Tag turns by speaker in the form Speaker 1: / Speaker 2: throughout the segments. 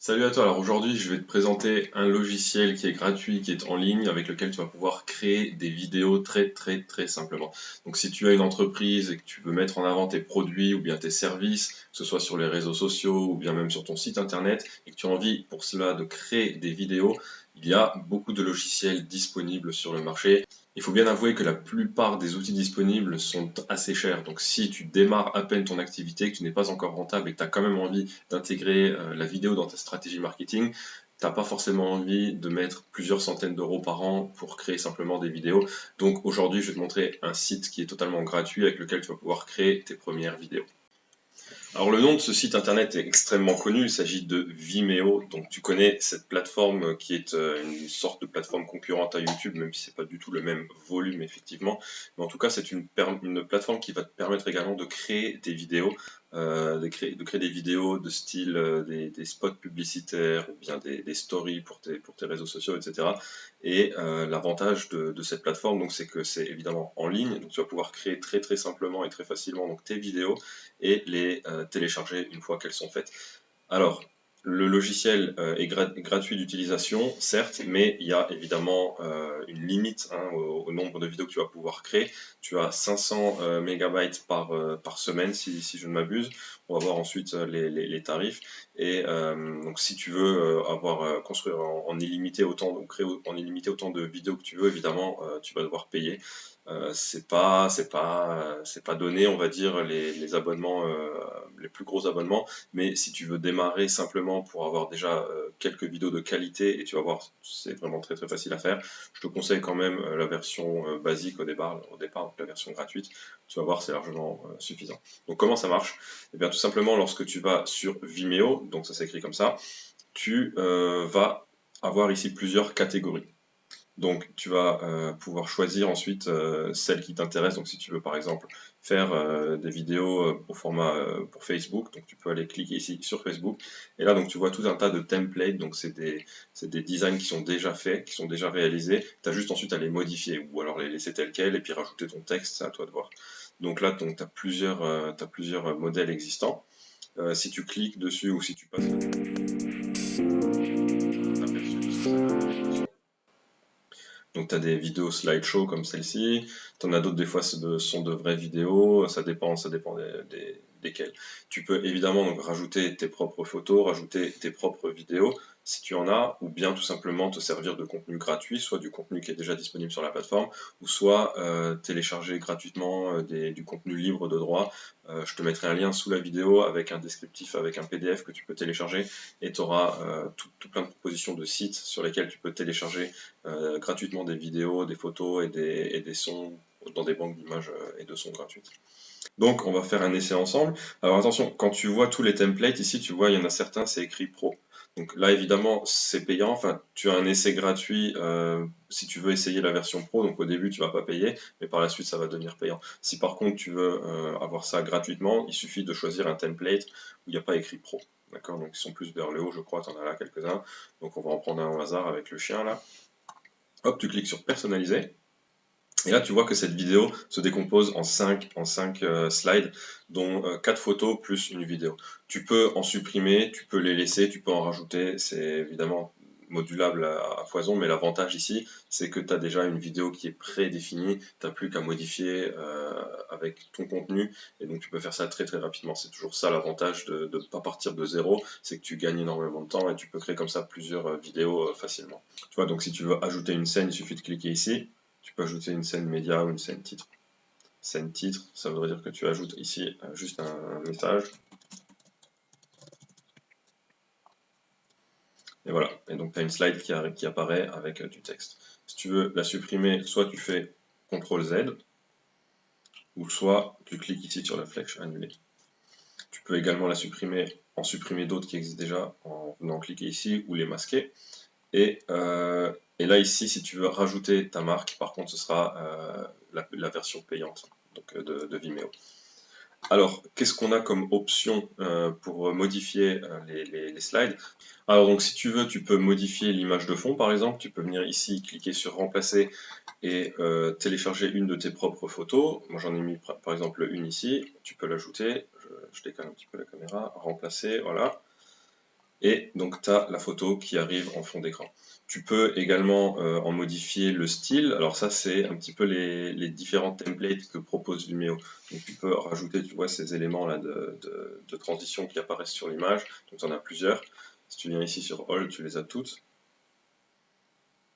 Speaker 1: Salut à toi, alors aujourd'hui je vais te présenter un logiciel qui est gratuit, qui est en ligne, avec lequel tu vas pouvoir créer des vidéos très simplement. Donc si tu as une entreprise et que tu veux mettre en avant tes produits ou bien tes services, que ce soit sur les réseaux sociaux ou bien même sur ton site internet, et que tu as envie pour cela de créer des vidéos, il y a beaucoup de logiciels disponibles sur le marché. Il faut bien avouer que la plupart des outils disponibles sont assez chers. Donc si tu démarres à peine ton activité, que tu n'es pas encore rentable et que tu as quand même envie d'intégrer la vidéo dans ta stratégie marketing, tu n'as pas forcément envie de mettre plusieurs centaines d'euros par an pour créer simplement des vidéos. Donc aujourd'hui, je vais te montrer un site qui est totalement gratuit avec lequel tu vas pouvoir créer tes premières vidéos. Alors le nom de ce site internet est extrêmement connu, il s'agit de Vimeo, donc tu connais cette plateforme qui est une sorte de plateforme concurrente à YouTube, même si c'est pas du tout le même volume effectivement, mais en tout cas c'est une plateforme qui va te permettre également de créer des vidéos, de créer des vidéos de style des spots publicitaires ou bien des stories pour tes réseaux sociaux, etc. Et l'avantage de cette plateforme, donc, c'est que c'est évidemment en ligne, donc tu vas pouvoir créer très simplement et très facilement donc, tes vidéos et les télécharger une fois qu'elles sont faites. Alors, le logiciel est gratuit d'utilisation, certes, mais il y a évidemment une limite au nombre de vidéos que tu vas pouvoir créer. Tu as 500 mégabytes par semaine, si je ne m'abuse. On va voir ensuite les tarifs. Et donc, si tu veux construire en illimité autant, donc créer en illimité autant de vidéos que tu veux, évidemment, tu vas devoir payer. C'est pas donné, on va dire, les abonnements, les plus gros abonnements, mais si tu veux démarrer simplement pour avoir déjà quelques vidéos de qualité, et tu vas voir, c'est vraiment très facile à faire, je te conseille quand même la version basique au départ, donc la version gratuite, tu vas voir, c'est largement suffisant. Donc comment ça marche? Eh bien tout simplement, lorsque tu vas sur Vimeo, donc ça s'écrit comme ça, tu vas avoir ici plusieurs catégories. Donc tu vas pouvoir choisir ensuite celle qui t'intéresse. Donc si tu veux par exemple faire des vidéos au format pour Facebook, donc tu peux aller cliquer ici sur Facebook. Et là donc tu vois tout un tas de templates, donc c'est des designs qui sont déjà faits, qui sont déjà réalisés. Tu as juste ensuite à les modifier ou alors les laisser tels quels et puis rajouter ton texte, c'est à toi de voir. Donc là tu as plusieurs modèles existants. Si tu cliques dessus ou si tu passes donc tu as des vidéos slideshow comme celle-ci, tu en as d'autres des fois sont de vraies vidéos, ça dépend desquelles. Tu peux évidemment donc rajouter tes propres photos, rajouter tes propres vidéos si tu en as, ou bien tout simplement te servir de contenu gratuit, soit du contenu qui est déjà disponible sur la plateforme, ou soit télécharger gratuitement du contenu libre de droit. Je te mettrai un lien sous la vidéo avec un descriptif, avec un PDF que tu peux télécharger, et tu auras tout plein de propositions de sites sur lesquels tu peux télécharger gratuitement des vidéos, des photos et des sons dans des banques d'images et de sons gratuites. Donc on va faire un essai ensemble. Alors attention, quand tu vois tous les templates ici, tu vois il y en a certains, c'est écrit pro. Donc là évidemment c'est payant, enfin tu as un essai gratuit si tu veux essayer la version pro, donc au début tu vas pas payer, mais par la suite ça va devenir payant. Si par contre tu veux avoir ça gratuitement, il suffit de choisir un template où il n'y a pas écrit pro. D'accord, donc ils sont plus vers le haut, je crois, tu en as là quelques-uns. Donc on va en prendre un au hasard avec le chien là. Hop, tu cliques sur personnaliser. Et là, tu vois que cette vidéo se décompose en 5 slides, dont 4 photos plus une vidéo. Tu peux en supprimer, tu peux les laisser, tu peux en rajouter. C'est évidemment modulable à foison, mais l'avantage ici, c'est que tu as déjà une vidéo qui est prédéfinie, tu n'as plus qu'à modifier avec ton contenu, et donc tu peux faire ça très rapidement. C'est toujours ça l'avantage de ne pas partir de zéro, c'est que tu gagnes énormément de temps et tu peux créer comme ça plusieurs vidéos facilement. Tu vois, donc si tu veux ajouter une scène, il suffit de cliquer ici. Tu peux ajouter une scène média ou une scène titre. Scène titre, ça voudrait dire que tu ajoutes ici juste un message. Et voilà. Et donc tu as une slide qui apparaît avec du texte. Si tu veux la supprimer, soit tu fais CTRL Z, ou soit tu cliques ici sur la flèche annuler. Tu peux également la supprimer, en supprimer d'autres qui existent déjà en venant cliquer ici ou les masquer. Et là ici, si tu veux rajouter ta marque, par contre ce sera la version payante donc, de Vimeo. Alors, qu'est-ce qu'on a comme option pour modifier les slides? Alors donc si tu veux, tu peux modifier l'image de fond par exemple, tu peux venir ici, cliquer sur remplacer et télécharger une de tes propres photos. Moi j'en ai mis par exemple une ici, tu peux l'ajouter, je décale un petit peu la caméra, remplacer, voilà. et donc tu as la photo qui arrive en fond d'écran. Tu peux également en modifier le style. Alors ça, c'est un petit peu les différents templates que propose Vimeo. Donc tu peux rajouter, tu vois, ces éléments-là de transition qui apparaissent sur l'image. Donc tu en as plusieurs. Si tu viens ici sur All, tu les as toutes.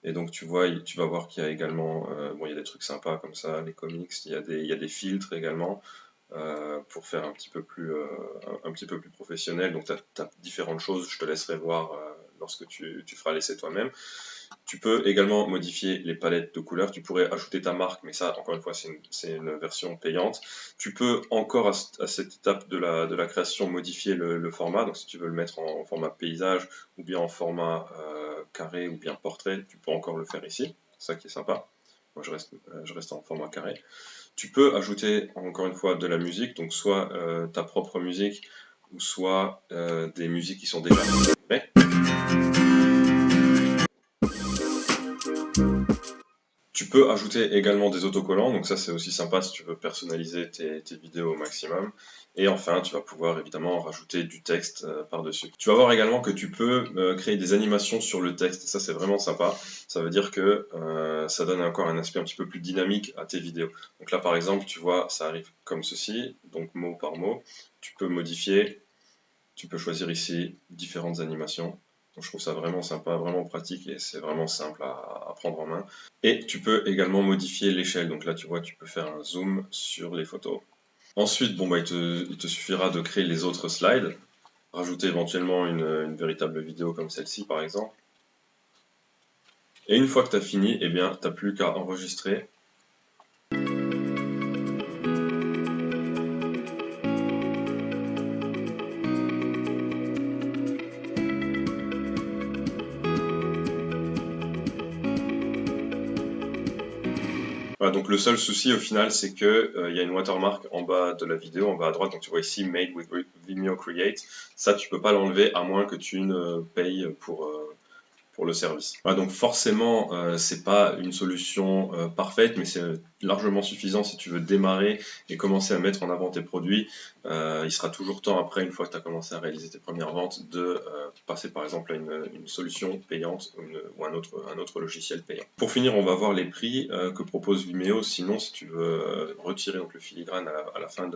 Speaker 1: Et donc tu vois, tu vas voir qu'il y a également, bon, il y a des trucs sympas comme ça, les comics, il y a des filtres également. Pour faire un petit peu plus professionnel. Donc tu as différentes choses, je te laisserai voir lorsque tu feras l'essai toi-même. Tu peux également modifier les palettes de couleurs, tu pourrais ajouter ta marque, mais ça, encore une fois, c'est une version payante. Tu peux encore, à cette étape de la création, modifier le format, donc si tu veux le mettre en format paysage, ou bien en format carré, ou bien portrait, tu peux encore le faire ici, c'est ça qui est sympa. Moi, je reste en format carré. Tu peux ajouter, encore une fois, de la musique, donc soit ta propre musique, ou soit des musiques qui sont déjà prêtes. Tu peux ajouter également des autocollants, donc ça c'est aussi sympa si tu veux personnaliser tes vidéos au maximum. Et enfin, tu vas pouvoir évidemment rajouter du texte par-dessus. Tu vas voir également que tu peux créer des animations sur le texte, ça c'est vraiment sympa. Ça veut dire que ça donne encore un aspect un petit peu plus dynamique à tes vidéos. Donc là par exemple, tu vois, ça arrive comme ceci, donc mot par mot. Tu peux modifier, tu peux choisir ici différentes animations. Donc, je trouve ça vraiment sympa, vraiment pratique et c'est vraiment simple à prendre en main. Et tu peux également modifier l'échelle. Donc là, tu vois, tu peux faire un zoom sur les photos. Ensuite, bon, bah, il te suffira de créer les autres slides, rajouter éventuellement une véritable vidéo comme celle-ci par exemple. Et une fois que tu as fini, eh bien, tu n'as plus qu'à enregistrer. Voilà, donc le seul souci au final, c'est que il y a une watermark en bas de la vidéo, en bas à droite, donc tu vois ici Made with Vimeo Create. Ça, tu peux pas l'enlever à moins que tu ne payes pour le service. Voilà, donc forcément, c'est pas une solution parfaite, mais c'est largement suffisant si tu veux démarrer et commencer à mettre en avant tes produits. Il sera toujours temps après, une fois que tu as commencé à réaliser tes premières ventes, de passer par exemple à une solution payante ou un autre logiciel payant. Pour finir, on va voir les prix que propose Vimeo. Sinon, si tu veux retirer donc, le filigrane à la fin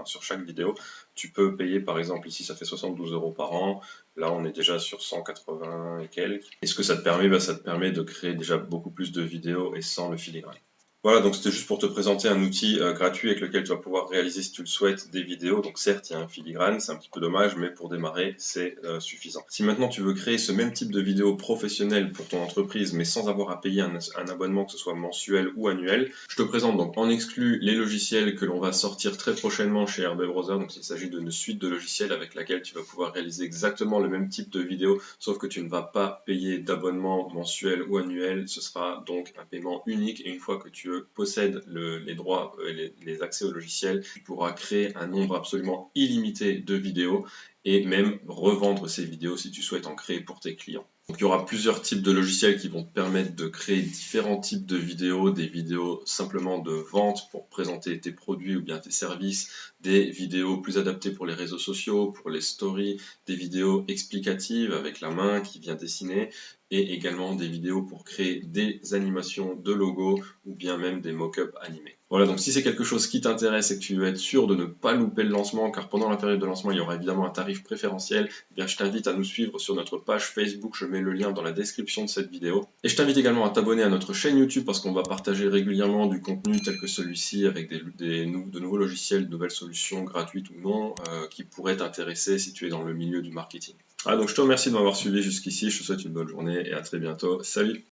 Speaker 1: sur chaque vidéo, tu peux payer par exemple ici, ça fait 72 € par an. Là, on est déjà sur 180 et quelques. Et ce que ça te permet, ça te permet de créer déjà beaucoup plus de vidéos et sans le filigrane. Voilà, donc c'était juste pour te présenter un outil gratuit avec lequel tu vas pouvoir réaliser, si tu le souhaites, des vidéos. Donc certes, il y a un filigrane, c'est un petit peu dommage, mais pour démarrer, c'est suffisant. Si maintenant tu veux créer ce même type de vidéo professionnelle pour ton entreprise, mais sans avoir à payer un abonnement, que ce soit mensuel ou annuel, je te présente donc en exclu les logiciels que l'on va sortir très prochainement chez RB Browser. Donc il s'agit d'une suite de logiciels avec laquelle tu vas pouvoir réaliser exactement le même type de vidéo, sauf que tu ne vas pas payer d'abonnement mensuel ou annuel. Ce sera donc un paiement unique, et une fois que tu possèdes les droits et les accès au logiciel, tu pourras créer un nombre absolument illimité de vidéos et même revendre ces vidéos si tu souhaites en créer pour tes clients. Donc il y aura plusieurs types de logiciels qui vont te permettre de créer différents types de vidéos, des vidéos simplement de vente pour présenter tes produits ou bien tes services, des vidéos plus adaptées pour les réseaux sociaux, pour les stories, des vidéos explicatives avec la main qui vient dessiner, et également des vidéos pour créer des animations de logos ou bien même des mock-ups animés. Voilà, donc si c'est quelque chose qui t'intéresse et que tu veux être sûr de ne pas louper le lancement, car pendant la période de lancement, il y aura évidemment un tarif préférentiel, eh bien je t'invite à nous suivre sur notre page Facebook, je mets le lien dans la description de cette vidéo. Et je t'invite également à t'abonner à notre chaîne YouTube parce qu'on va partager régulièrement du contenu tel que celui-ci avec de nouveaux logiciels, de nouvelles solutions gratuites ou non qui pourraient t'intéresser si tu es dans le milieu du marketing. Donc je te remercie de m'avoir suivi jusqu'ici, je te souhaite une bonne journée et à très bientôt. Salut!